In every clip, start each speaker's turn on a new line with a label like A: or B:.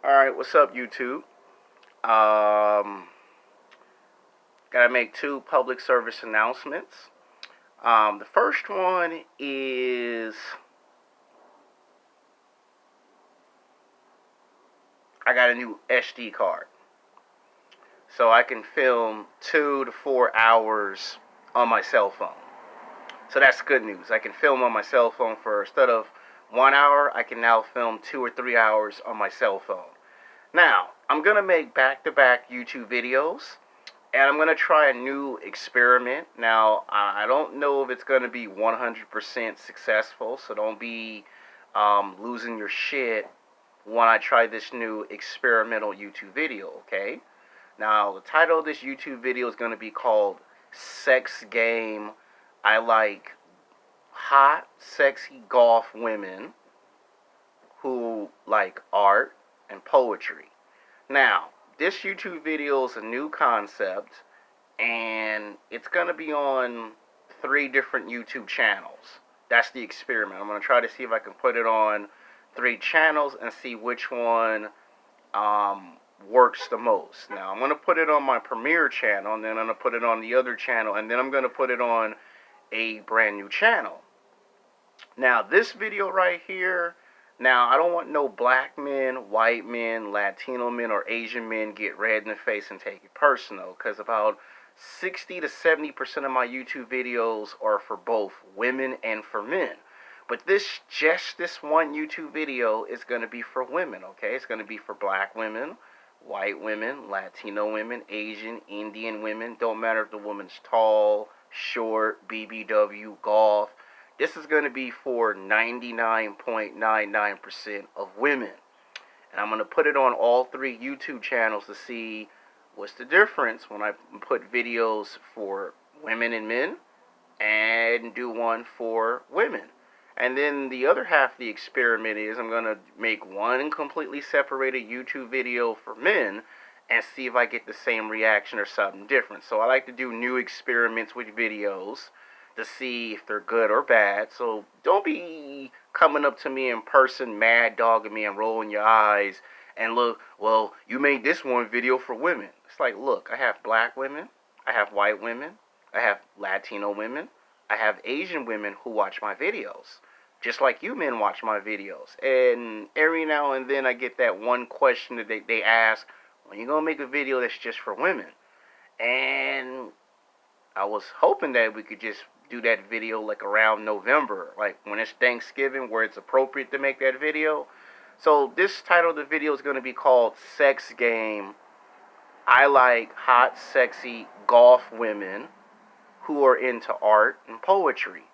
A: Alright, what's up, YouTube? Gotta make two public service announcements. The first one is I got a new SD card. So I can film 2 to 4 hours on my cell phone. So that's good news. I can film on my cell phone for, instead of 1 hour, I can now film 2 or 3 hours on my cell phone. Now, I'm going to make back-to-back YouTube videos, and I'm going to try a new experiment. Now, I don't know if it's going to be 100% successful, so don't be losing your shit when I try this new experimental YouTube video, okay? Now, the title of this YouTube video is going to be called Sex Game. I like hot, sexy goth women who like art and poetry. Now, this YouTube video is a new concept, and it's going to be on 3 different YouTube channels. That's the experiment. I'm going to try to see if I can put it on 3 channels and see which one works the most. Now, I'm going to put it on my premiere channel, and then I'm going to put it on the other channel, and then I'm going to put it on a brand new channel. Now, this video right here, now, I don't want no black men, white men, Latino men, or Asian men get red in the face and take it personal, because about 60 to 70% of my YouTube videos are for both women and for men. But this one YouTube video is going to be for women, okay? It's going to be for black women, white women, Latino women, Asian, Indian women. Don't matter if the woman's tall, short, BBW, golf. This is going to be for 99.99% of women. And I'm going to put it on all 3 YouTube channels to see what's the difference when I put videos for women and men and do one for women. And then the other half of the experiment is I'm going to make one completely separated YouTube video for men and see if I get the same reaction or something different. So I like to do new experiments with videos to see if they're good or bad. So don't be coming up to me in person, mad dogging me and rolling your eyes and look, well, you made this one video for women. It's like, look, I have black women, I have white women, I have Latino women, I have Asian women who watch my videos, just like you men watch my videos. And every now and then I get that one question that they ask, when you gonna make a video that's just for women? And I was hoping that we could just do that video like around November, like when it's Thanksgiving, where it's appropriate to make that video. So this title of the video is going to be called Sex Game. I like hot, sexy goth women who are into art and poetry.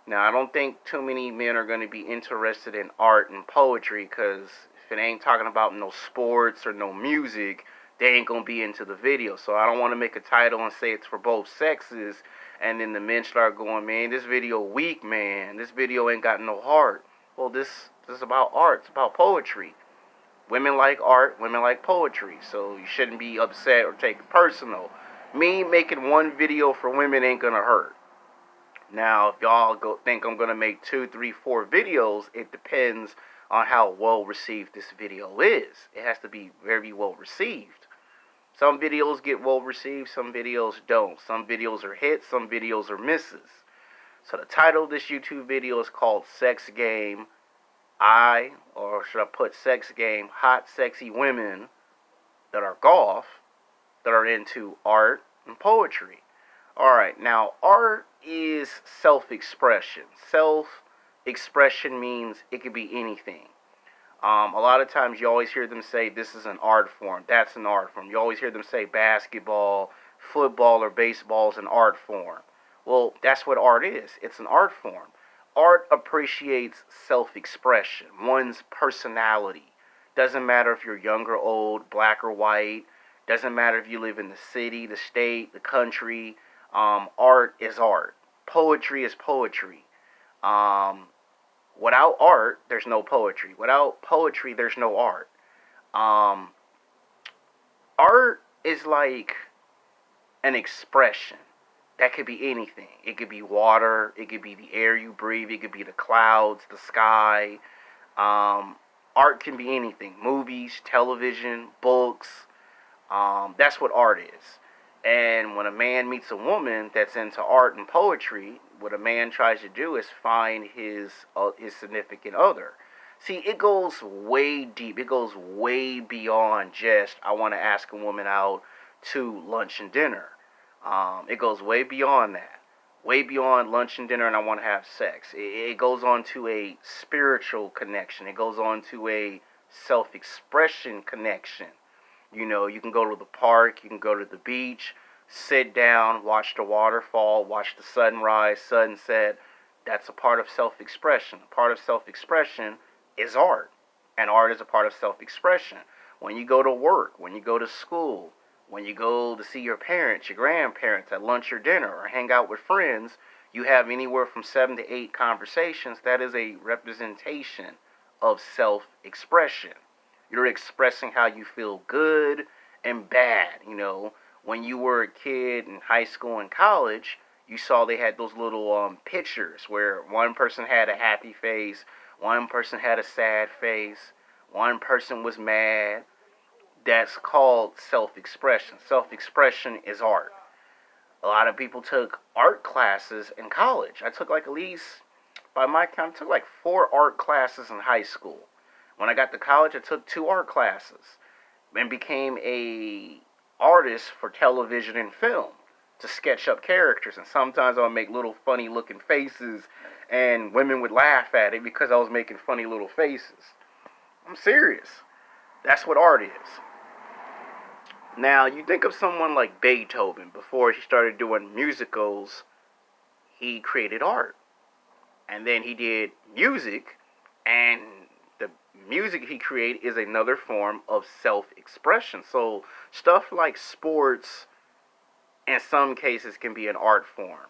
A: Now, I don't think too many men are going to be interested in art and poetry, because if it ain't talking about no sports or no music, they ain't going to be into the video. So I don't want to make a title and say it's for both sexes, and then the men start going, man, this video weak, man. This video ain't got no heart. Well, this is about art. It's about poetry. Women like art. Women like poetry. So you shouldn't be upset or take it personal. Me making one video for women ain't going to hurt. Now, if y'all think I'm going to make 2, 3, 4 videos, it depends on how well received this video is. It has to be very well received. Some videos get well received, some videos don't. Some videos are hits, some videos are misses. So the title of this YouTube video is called Sex Game. Or should I put Sex Game, hot, sexy women that are goth, that are into art and poetry. Alright, now art is self-expression. Self-expression means it could be anything. A lot of times you always hear them say this is an art form, that's an art form. You always hear them say basketball, football, or baseball is an art form. Well, that's what art is. It's an art form. Art appreciates self-expression, one's personality. Doesn't matter if you're young or old, black or white. Doesn't matter if you live in the city, the state, the country. Art is art. Poetry is poetry. Without art, there's no poetry. Without poetry, there's no art. Art is like an expression. That could be anything. It could be water. It could be the air you breathe. It could be the clouds, the sky. Art can be anything: movies, television, books. That's what art is. And when a man meets a woman that's into art and poetry, what a man tries to do is find his significant other. See, it goes way deep. It goes way beyond just I want to ask a woman out to lunch and dinner. It goes way beyond that. Way beyond lunch and dinner and I want to have sex. It goes on to a spiritual connection. It goes on to a self-expression connection. You know, you can go to the park, you can go to the beach, sit down, watch the waterfall, watch the sunrise, sunset. That's a part of self-expression. A part of self-expression is art. And art is a part of self-expression. When you go to work, when you go to school, when you go to see your parents, your grandparents at lunch or dinner, or hang out with friends, you have anywhere from 7 to 8 conversations. That is a representation of self-expression. You're expressing how you feel good and bad. You know, when you were a kid in high school and college, you saw they had those little pictures where one person had a happy face, one person had a sad face, one person was mad. That's called self-expression. Self-expression is art. A lot of people took art classes in college. I took like at least, by my count, I took like 4 art classes in high school. When I got to college, I took 2 art classes and became a artist for television and film to sketch up characters. And sometimes I would make little funny looking faces and women would laugh at it because I was making funny little faces. I'm serious. That's what art is. Now, you think of someone like Beethoven. Before he started doing musicals, he created art. And then he did music, and the music he created is another form of self-expression. So stuff like sports, in some cases, can be an art form.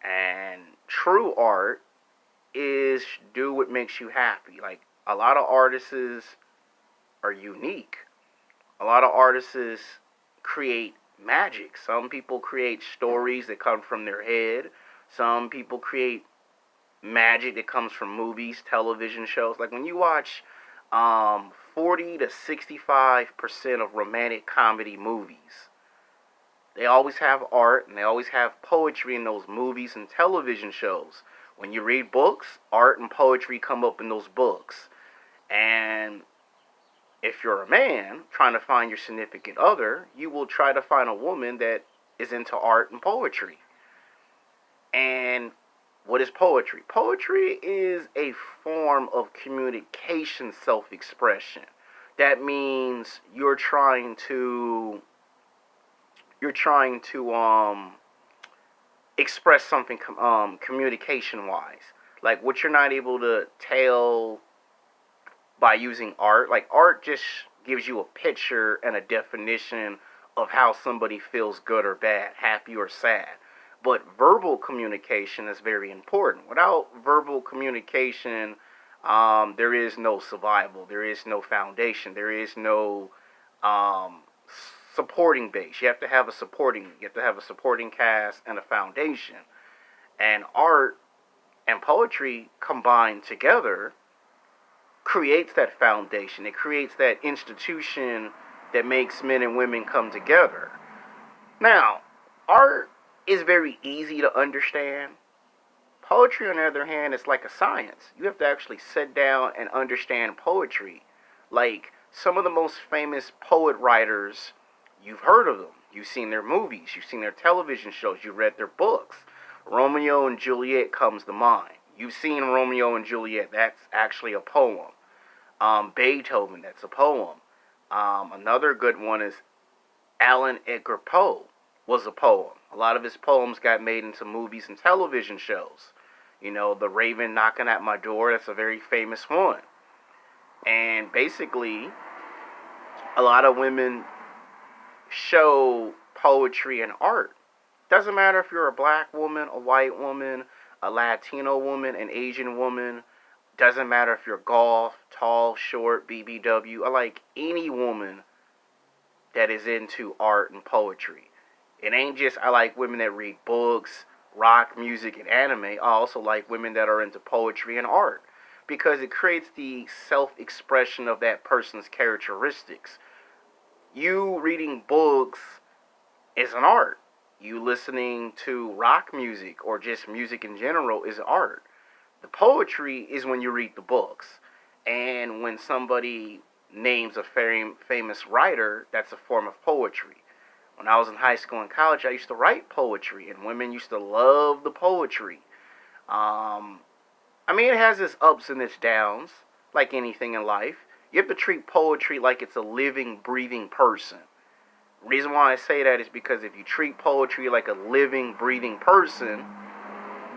A: And true art is do what makes you happy. Like, a lot of artists are unique. A lot of artists create magic. Some people create stories that come from their head. Some people create magic that comes from movies, television shows. Like when you watch 40 to 65% of romantic comedy movies, they always have art and they always have poetry in those movies and television shows. When you read books, art and poetry come up in those books. And if you're a man trying to find your significant other, you will try to find a woman that is into art and poetry. And what is poetry? Poetry is a form of communication self-expression. That means you're trying to express something communication wise. Like what you're not able to tell by using art. Like art just gives you a picture and a definition of how somebody feels good or bad, happy or sad. But verbal communication is very important. Without verbal communication, there is no survival. There is no foundation. There is no supporting base. You have to have a supporting cast and a foundation. And art and poetry combined together creates that foundation. It creates that institution that makes men and women come together. Now, art is very easy to understand. Poetry, on the other hand, is like a science. You have to actually sit down and understand poetry. Like some of the most famous poet writers, you've heard of them. You've seen their movies. You've seen their television shows. You've read their books. Romeo and Juliet comes to mind. You've seen Romeo and Juliet. That's actually a poem. Beethoven, that's a poem. Another good one is Alan Edgar Poe was a poem. A lot of his poems got made into movies and television shows. You know, The Raven Knocking at My Door, that's a very famous one. And basically, a lot of women show poetry and art. Doesn't matter if you're a black woman, a white woman, a Latino woman, an Asian woman. Doesn't matter if you're goth, tall, short, BBW. I like any woman that is into art and poetry. It ain't just I like women that read books, rock music, and anime. I also like women that are into poetry and art. because it creates the self-expression of that person's characteristics. You reading books is an art. You listening to rock music or just music in general is art. The poetry is when you read the books. And when somebody names a famous writer, that's a form of poetry. When I was in high school and college, I used to write poetry, and women used to love the poetry. Um, it has its ups and its downs, like anything in life. You have to treat poetry like it's a living, breathing person. Reason why I say that is because if you treat poetry like a living, breathing person,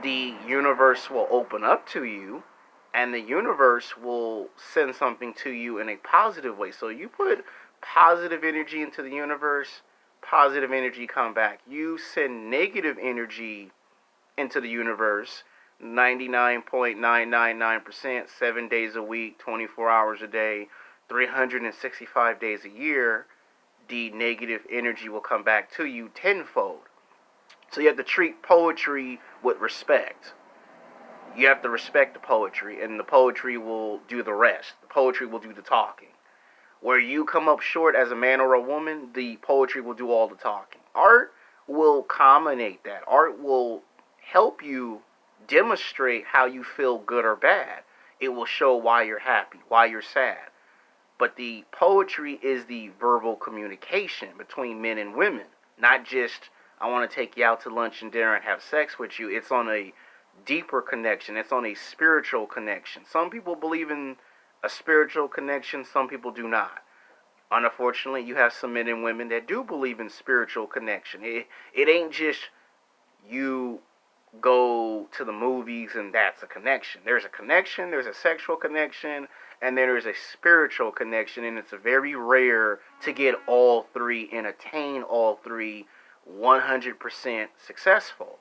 A: the universe will open up to you, and the universe will send something to you in a positive way. So you put positive energy into the universe, positive energy come back. You send negative energy into the universe, 99.999%, 7 days a week, 24 hours a day, 365 days a year, the negative energy will come back to you tenfold. So you have to treat poetry with respect. You have to respect the poetry, and the poetry will do the rest. The poetry will do the talking. Where you come up short as a man or a woman, the poetry will do all the talking. Art will culminate that. Art will help you demonstrate how you feel good or bad. It will show why you're happy, why you're sad. But the poetry is the verbal communication between men and women. Not just, I want to take you out to lunch and dinner and have sex with you. It's on a deeper connection. It's on a spiritual connection. Some people believe in a spiritual connection. Some people do not. Unfortunately, you have some men and women that do believe in spiritual connection. It ain't just you go to the movies and that's a connection. There's a connection, there's a sexual connection, and then there's a spiritual connection, and it's very rare to get all three and attain all three 100% successful.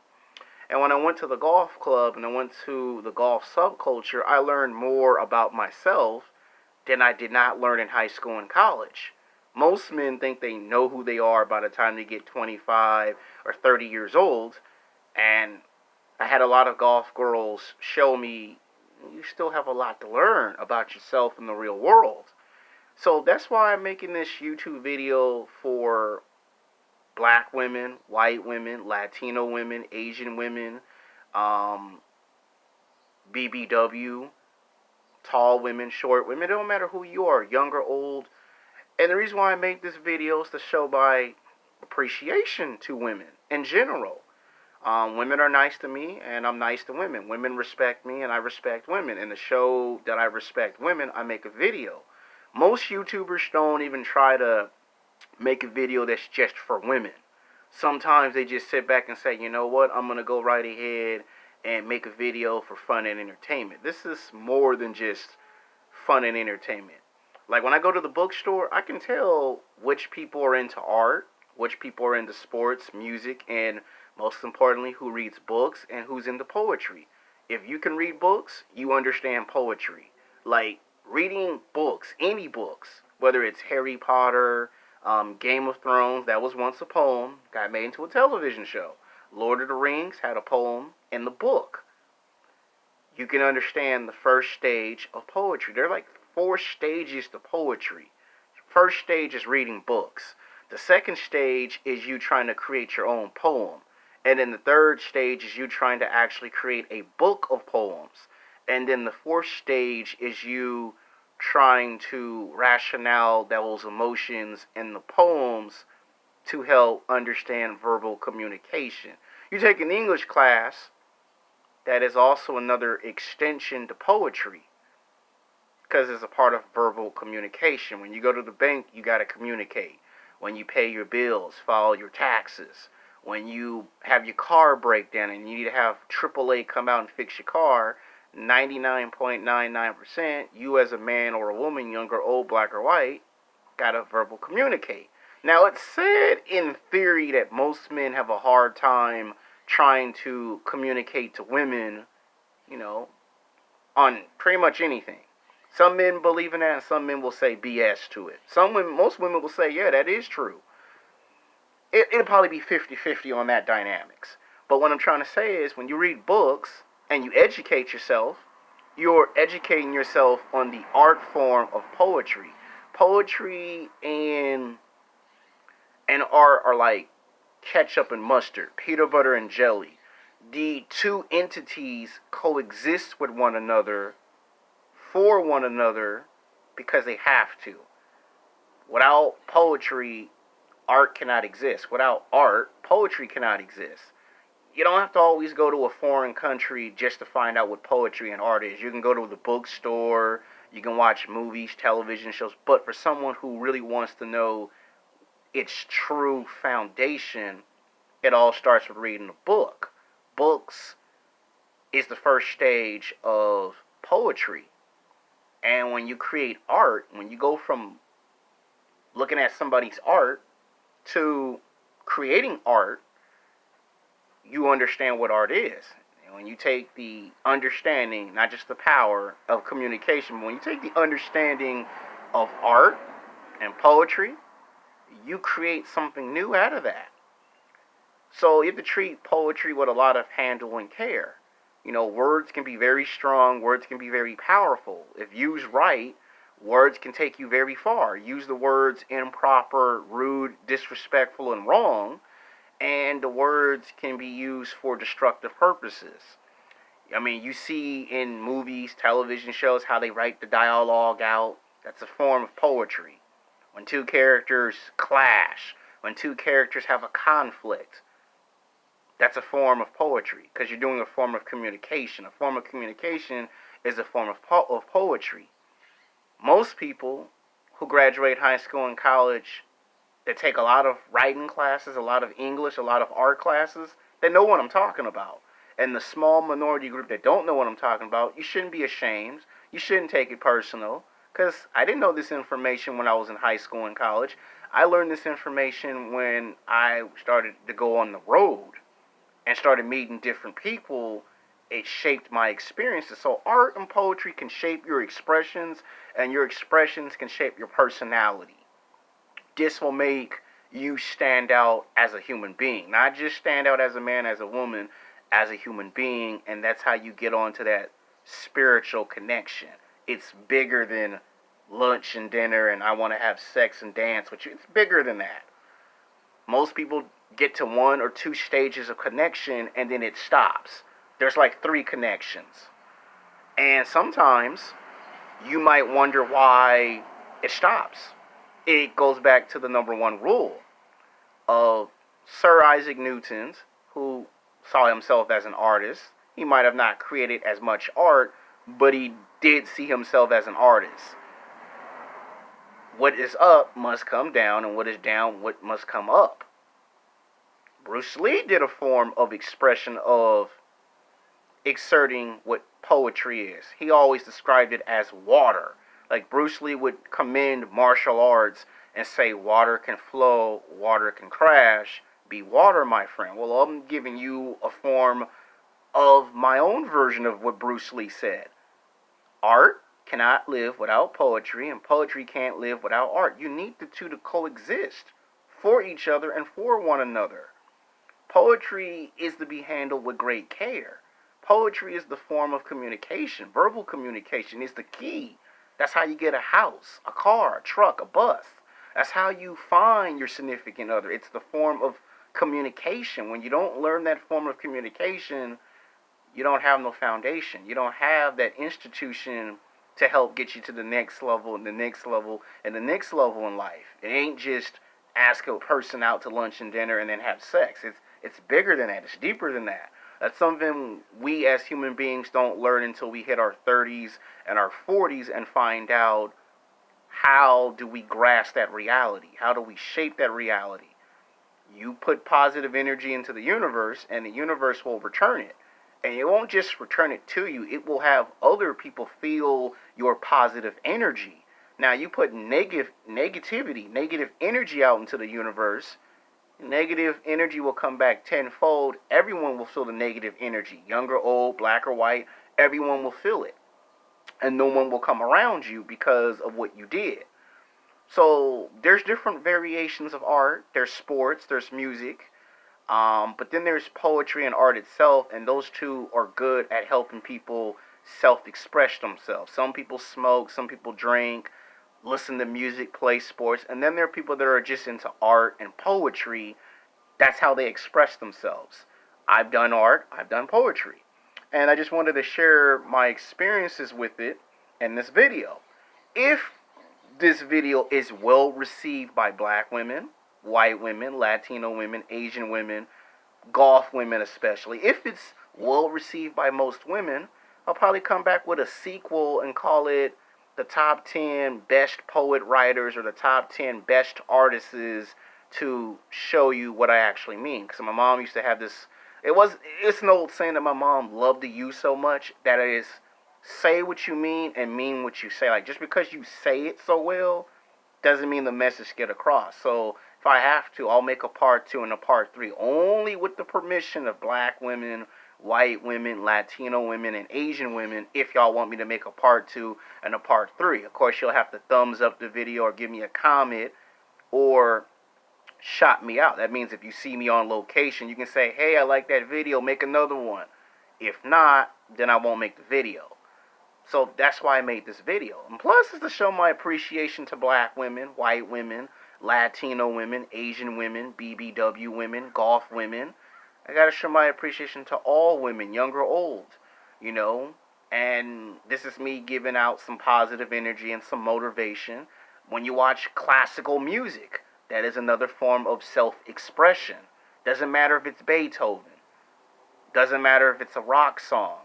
A: And when I went to the golf club and I went to the golf subculture, I learned more about myself than I did not learn in high school and college. Most men think they know who they are by the time they get 25 or 30 years old, and I had a lot of golf girls show me you still have a lot to learn about yourself in the real world. So that's why I'm making this YouTube video for black women, white women, Latino women, Asian women, BBW, tall women, short women. It don't matter who you are, young or old. And the reason why I make this video is to show my appreciation to women in general. Women are nice to me, and I'm nice to women. Women respect me, and I respect women. And to show that I respect women, I make a video. Most YouTubers don't even try to make a video that's just for women. Sometimes they just sit back and say, you know what, I'm going to go right ahead and make a video for fun and entertainment. This is more than just fun and entertainment. Like when I go to the bookstore, I can tell which people are into art, which people are into sports, music, and most importantly, who reads books and who's into poetry. If you can read books, you understand poetry. Like reading books, any books, whether it's Harry Potter, Game of Thrones, that was once a poem, got made into a television show. Lord of the Rings had a poem in the book. You can understand the first stage of poetry. There are like 4 stages to poetry. First stage is reading books. The second stage is you trying to create your own poem. And then the third stage is you trying to actually create a book of poems. And then the fourth stage is you trying to rationale those emotions in the poems to help understand verbal communication. You take an English class, that is also another extension to poetry, because it's a part of verbal communication. When you go to the bank, you got to communicate. When you pay your bills, file your taxes. When you have your car break down and you need to have AAA come out and fix your car, 99.99%, you as a man or a woman, young or old, black or white, gotta verbal communicate. Now, it's said in theory that most men have a hard time trying to communicate to women, on pretty much anything. Some men believe in that, and some men will say BS to it. Most women will say, yeah, that is true. It'll probably be 50-50 on that dynamics. But what I'm trying to say is when you read books and you educate yourself, you're educating yourself on the art form of poetry. Poetry and art are like ketchup and mustard, peanut butter and jelly. The two entities coexist with one another, for one another, because they have to. Without poetry, art cannot exist. Without art, poetry cannot exist. You don't have to always go to a foreign country just to find out what poetry and art is. You can go to the bookstore, you can watch movies, television shows, but for someone who really wants to know its true foundation, it all starts with reading a book. Books is the first stage of poetry. And when you create art, when you go from looking at somebody's art to creating art, you understand what art is. And when you take the understanding, not just the power of communication, but when you take the understanding of art and poetry, you create something new out of that. So you have to treat poetry with a lot of handle and care. You know, words can be very strong, words can be very powerful. If used right, words can take you very far. Use the words improper, rude, disrespectful, and wrong, and the words can be used for destructive purposes. I mean, you see in movies, television shows, how they write the dialogue out. That's a form of poetry. When two characters clash, when two characters have a conflict, that's a form of poetry, because you're doing a form of communication. A form of communication is a form of poetry. Most people who graduate high school and college, they take a lot of writing classes, a lot of English, a lot of art classes, they know what I'm talking about. And the small minority group that don't know what I'm talking about, you shouldn't be ashamed. You shouldn't take it personal, because I didn't know this information when I was in high school and college. I learned this information when I started to go on the road and started meeting different people. It shaped my experiences. So art and poetry can shape your expressions, and your expressions can shape your personality. This will make you stand out as a human being, not just stand out as a man, as a woman, as a human being. And that's how you get onto that spiritual connection. It's bigger than lunch and dinner and I want to have sex and dance with you. It's bigger than that. Most people get to one or two stages of connection and then it stops. There's like three connections. And sometimes you might wonder why it stops. It goes back to the number one rule of Sir Isaac Newton's, who saw himself as an artist. He might have not created as much art, but he did see himself as an artist. What is up must come down, and what is down what must come up. Bruce Lee did a form of expression of exerting what poetry is. He always described it as water. Like Bruce Lee would commend martial arts and say, water can flow, water can crash, be water, my friend. Well, I'm giving you a form of my own version of what Bruce Lee said. Art cannot live without poetry, and poetry can't live without art. You need the two to coexist for each other and for one another. Poetry is to be handled with great care. Poetry is the form of communication. Verbal communication is the key. That's how you get a house, a car, a truck, a bus. That's how you find your significant other. It's the form of communication. When you don't learn that form of communication, you don't have no foundation. You don't have that institution to help get you to the next level and the next level and the next level in life. It ain't just ask a person out to lunch and dinner and then have sex. It's bigger than that. It's deeper than that. That's something we as human beings don't learn until we hit our 30s and our 40s and find out, how do we grasp that reality? How do we shape that reality? You put positive energy into the universe and the universe will return it. And it won't just return it to you. It will have other people feel your positive energy. Now, you put negative energy out into the universe, negative energy will come back tenfold. Everyone will feel the negative energy. Young or old, black or white, everyone will feel it. And no one will come around you because of what you did. So there's different variations of art. There's sports, there's music. But then there's poetry and art itself. And those two are good at helping people self-express themselves. Some people smoke, some people drink, listen to music, play sports, and then there are people that are just into art and poetry. That's how they express themselves. I've done art, I've done poetry. And I just wanted to share my experiences with it in this video. If this video is well received by black women, white women, Latino women, Asian women, goth women especially, if it's well received by most women, I'll probably come back with a sequel and call it the top 10 best poet writers or the top 10 best artists to show you what I actually mean. Because my mom used to have this, it's an old saying that my mom loved to use so much, that it is say what you mean and mean what you say. Like, just because you say it so well doesn't mean the message get across. So if I have to, I'll make a part 2 and a part 3 only with the permission of black women, white women, Latino women, and Asian women. If y'all want me to make a part 2 and a part 3, of course you'll have to thumbs up the video or give me a comment or shout me out. That means if you see me on location, you can say, hey, I like that video, make another one. If not, then I won't make the video. So that's why I made this video. And plus, it's to show my appreciation to black women, white women, Latino women, Asian women, BBW women, goth women. I gotta show my appreciation to all women, young or old, you know. And this is me giving out some positive energy and some motivation. When you watch classical music, that is another form of self-expression. Doesn't matter if it's Beethoven. Doesn't matter if it's a rock song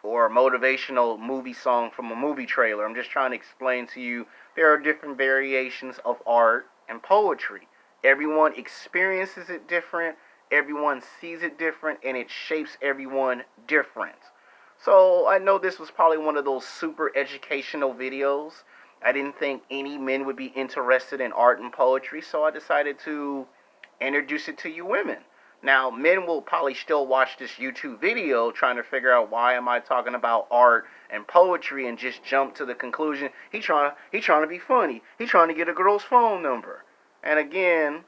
A: or a motivational movie song from a movie trailer. I'm just trying to explain to you there are different variations of art and poetry. Everyone experiences it different, everyone sees it different, and it shapes everyone different. So I know this was probably one of those super educational videos. I didn't think any men would be interested in art and poetry, so I decided to introduce it to you women. Now, men will probably still watch this YouTube video trying to figure out why am I talking about art and poetry and just jump to the conclusion he trying to be funny. He trying to get a girl's phone number. And again,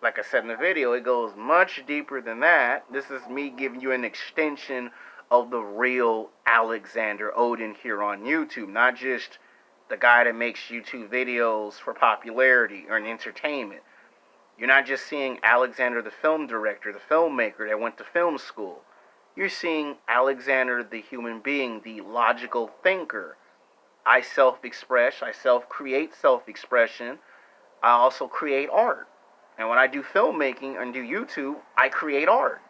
A: like I said in the video, it goes much deeper than that. This is me giving you an extension of the real Alexander Oden here on YouTube, not just the guy that makes YouTube videos for popularity or entertainment. You're not just seeing Alexander the film director, the filmmaker that went to film school. You're seeing Alexander the human being, the logical thinker. I self-express, I self-create self-expression. I also create art. And when I do filmmaking and do YouTube, I create art.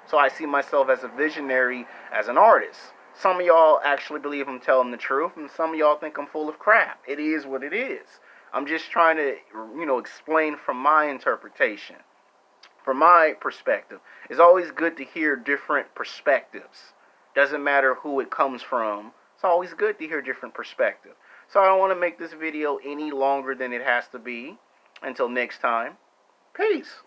A: So I see myself as a visionary, as an artist. Some of y'all actually believe I'm telling the truth, and some of y'all think I'm full of crap. It is what it is. I'm just trying to, explain from my interpretation, from my perspective. It's always good to hear different perspectives. Doesn't matter who it comes from. It's always good to hear different perspectives. So I don't want to make this video any longer than it has to be. Until next time, peace.